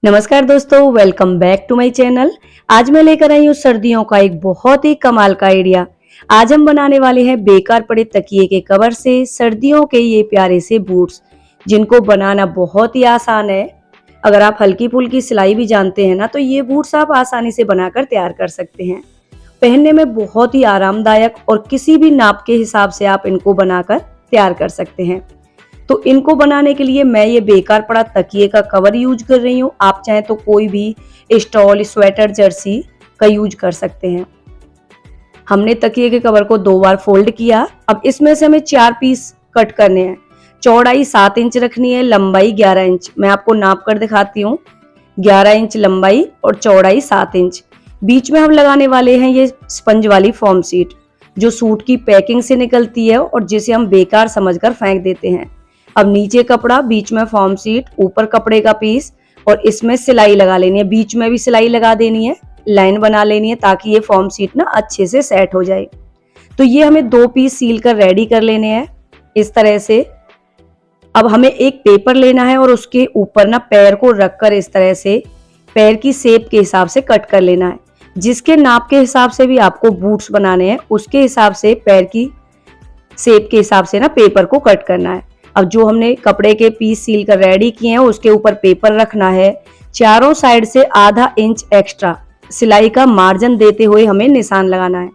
नमस्कार दोस्तों, welcome back to my channel. आज मैं लेकर आई हूँ सर्दियों का एक बहुत ही कमाल का आइडिया। आज हम बनाने वाले हैं बेकार पड़े तकिए के कवर से सर्दियों के ये प्यारे से बूट्स, जिनको बनाना बहुत ही आसान है। अगर आप हल्की फुल्की सिलाई भी जानते हैं ना, तो ये बूट्स आप आसानी से बनाकर तैयार कर सकते हैं। पहनने में बहुत ही आरामदायक और किसी भी नाप के हिसाब से आप इनको बनाकर तैयार कर सकते हैं। तो इनको बनाने के लिए मैं ये बेकार पड़ा तकिए का कवर यूज कर रही हूँ। आप चाहें तो कोई भी स्टॉल, स्वेटर, जर्सी का यूज कर सकते हैं। हमने तकिए के कवर को 2 बार फोल्ड किया। अब इसमें से हमें 4 पीस कट करने हैं। चौड़ाई 7 इंच रखनी है, लंबाई 11 इंच। मैं आपको नाप कर दिखाती हूँ। 11 इंच लंबाई और चौड़ाई 7 इंच। बीच में हम लगाने वाले हैं ये स्पंज वाली फॉर्म शीट, जो सूट की पैकिंग से निकलती है और जिसे हम बेकार समझकर फेंक देते हैं। अब नीचे कपड़ा, बीच में फॉर्म शीट, ऊपर कपड़े का पीस और इसमें सिलाई लगा लेनी है। बीच में भी सिलाई लगा देनी है, लाइन बना लेनी है ताकि ये फॉर्म शीट ना अच्छे से सेट हो जाए। तो ये हमें 2 पीस सील कर रेडी कर लेने हैं इस तरह से। अब हमें एक पेपर लेना है और उसके ऊपर ना पैर को रखकर इस तरह से पैर की शेप के हिसाब से कट कर लेना है। जिसके नाप के हिसाब से भी आपको बूट्स बनाने हैं, उसके हिसाब से पैर की शेप के हिसाब से ना पेपर को कट करना है। अब जो हमने कपड़े के पीस सील कर रेडी किए हैं, उसके ऊपर पेपर रखना है। चारों साइड से आधा इंच एक्स्ट्रा सिलाई का मार्जिन देते हुए हमें निशान लगाना है,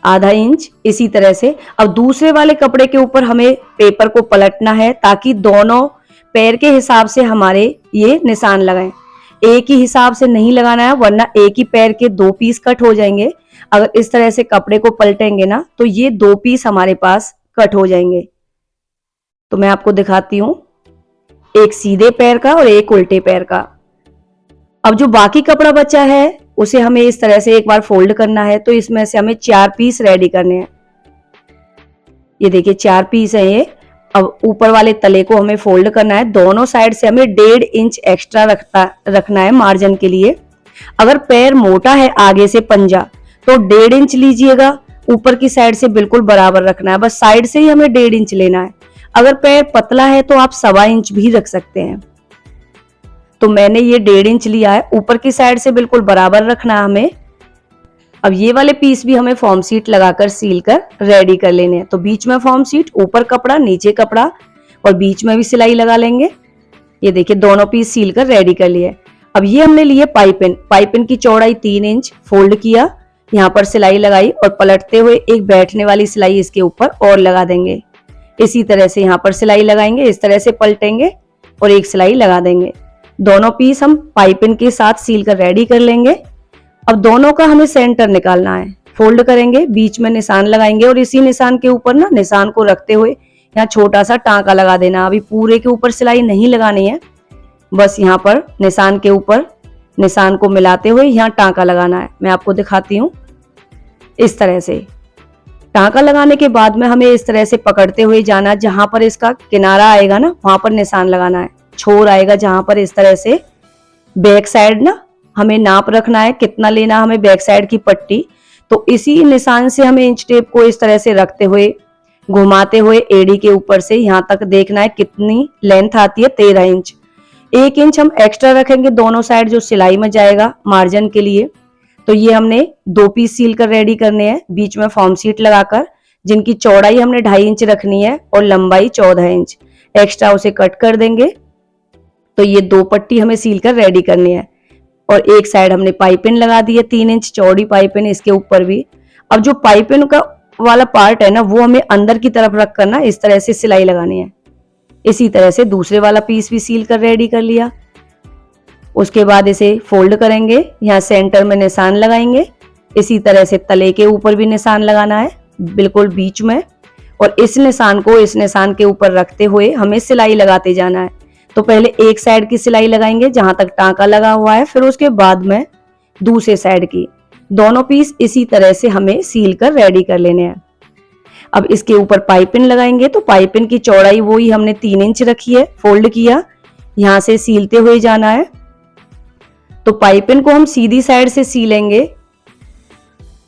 आधा इंच। इसी तरह से अब दूसरे वाले कपड़े के ऊपर हमें पेपर को पलटना है ताकि दोनों पैर के हिसाब से हमारे ये निशान लगाएं। एक ही हिसाब से नहीं लगाना है, वरना एक ही पैर के 2 पीस कट हो जाएंगे। अगर इस तरह से कपड़े को पलटेंगे ना, तो ये 2 पीस हमारे पास कट हो जाएंगे। तो मैं आपको दिखाती हूँ, एक सीधे पैर का और एक उल्टे पैर का। अब जो बाकी कपड़ा बचा है, उसे हमें इस तरह से एक बार फोल्ड करना है। तो इसमें से हमें 4 पीस रेडी करने हैं। ये देखिए 4 पीस है ये। अब ऊपर वाले तले को हमें फोल्ड करना है। दोनों साइड से हमें 1.5 इंच एक्स्ट्रा रखना है मार्जिन के लिए। अगर पैर मोटा है आगे से पंजा, तो 1.5 इंच लीजिएगा। ऊपर की साइड से बिल्कुल बराबर रखना है, बस साइड से ही हमें 1.5 इंच लेना है। अगर पैर पतला है तो आप 1.25 इंच भी रख सकते हैं। तो मैंने ये 1.5 इंच लिया है। ऊपर की साइड से बिल्कुल बराबर रखना है हमें। अब ये वाले पीस भी हमें फॉर्म शीट लगाकर सील कर रेडी कर लेने हैं। तो बीच में फॉर्म शीट, ऊपर कपड़ा, नीचे कपड़ा और बीच में भी सिलाई लगा लेंगे। ये देखिए दोनों पीस सील कर रेडी कर लिए। अब ये हमने लिए पाइपिन। पाइपिन की चौड़ाई 3 इंच फोल्ड किया, यहाँ पर सिलाई लगाई और पलटते हुए एक बैठने वाली सिलाई इसके ऊपर और लगा देंगे। इसी तरह से यहाँ पर सिलाई लगाएंगे, इस तरह से पलटेंगे और एक सिलाई लगा देंगे। दोनों पीस हम पाइपिन के साथ सील कर रेडी कर लेंगे। अब दोनों का हमें सेंटर निकालना है। फोल्ड करेंगे, बीच में निशान लगाएंगे और इसी निशान के ऊपर ना निशान को रखते हुए यहाँ छोटा सा टांका लगा देना। अभी पूरे के ऊपर सिलाई नहीं लगानी है, बस यहाँ पर निशान के ऊपर निशान को मिलाते हुए यहाँ टांका लगाना है। मैं आपको दिखाती हूँ। इस तरह से टांका लगाने के बाद में हमें इस तरह से पकड़ते हुए जाना। जहां पर इसका किनारा आएगा ना, वहां पर निशान लगाना है। छोर आएगा जहां पर, इस तरह से बैक साइड ना हमें नाप रखना है, कितना लेना हमें बैक साइड की पट्टी। तो इसी निशान से हमें इंच टेप को इस तरह से रखते हुए घुमाते हुए एड़ी के ऊपर से यहाँ तक देखना है कितनी लेंथ आती है। 13 इंच। 1 इंच हम एक्स्ट्रा रखेंगे दोनों साइड, जो सिलाई में जाएगा मार्जिन के लिए। तो ये हमने 2 पीस सील कर रेडी करने हैं, बीच में फॉर्म शीट लगाकर, जिनकी चौड़ाई हमने 2.5 इंच रखनी है और लंबाई 14 इंच। एक्स्ट्रा उसे कट कर देंगे। तो ये 2 पट्टी हमें सील कर रेडी करनी है और एक साइड हमने पाइपिन लगा दी है, 3 इंच चौड़ी पाइपिन इसके ऊपर भी। अब जो पाइपिन का वाला पार्ट है ना, वो हमें अंदर की तरफ रख कर ना इस तरह से सिलाई लगानी है। इसी तरह से दूसरे वाला पीस भी सील कर रेडी कर लिया। उसके बाद इसे फोल्ड करेंगे, यहाँ सेंटर में निशान लगाएंगे। इसी तरह से तले के ऊपर भी निशान लगाना है, बिल्कुल बीच में। और इस निशान को इस निशान के ऊपर रखते हुए हमें सिलाई लगाते जाना है। तो पहले एक साइड की सिलाई लगाएंगे जहां तक टांका लगा हुआ है, फिर उसके बाद में दूसरे साइड की। दोनों पीस इसी तरह से हमें सील कर रेडी कर लेने हैं। अब इसके ऊपर पाइपिन लगाएंगे। तो पाइपिन की चौड़ाई वही हमने 3 इंच रखी है, फोल्ड किया, यहाँ से सीलते हुए जाना है। तो पाइपिन को हम सीधी साइड से सीलेंगे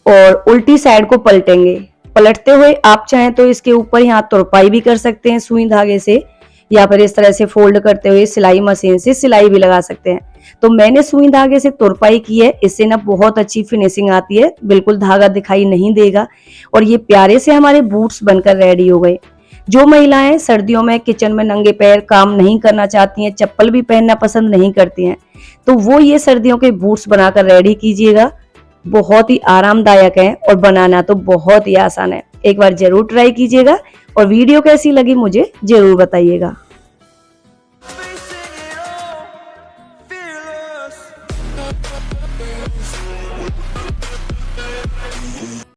और उल्टी साइड को पलटेंगे। पलटते हुए आप चाहें तो इसके ऊपर यहाँ तुरपाई भी कर सकते हैं सुई धागे से, या फिर इस तरह से फोल्ड करते हुए सिलाई मशीन से सिलाई भी लगा सकते हैं। तो मैंने सुई धागे से तुरपाई की है, इससे ना बहुत अच्छी फिनिशिंग आती है, बिल्कुल धागा दिखाई नहीं देगा। और ये प्यारे से हमारे बूट्स बनकर रेडी हो गए। जो महिलाएं सर्दियों में किचन में नंगे पैर काम नहीं करना चाहती हैं, चप्पल भी पहनना पसंद नहीं करती हैं, तो वो ये सर्दियों के बूट्स बनाकर रेडी कीजिएगा। बहुत ही आरामदायक है और बनाना तो बहुत ही आसान है। एक बार जरूर ट्राई कीजिएगा और वीडियो कैसी लगी मुझे जरूर बताइएगा।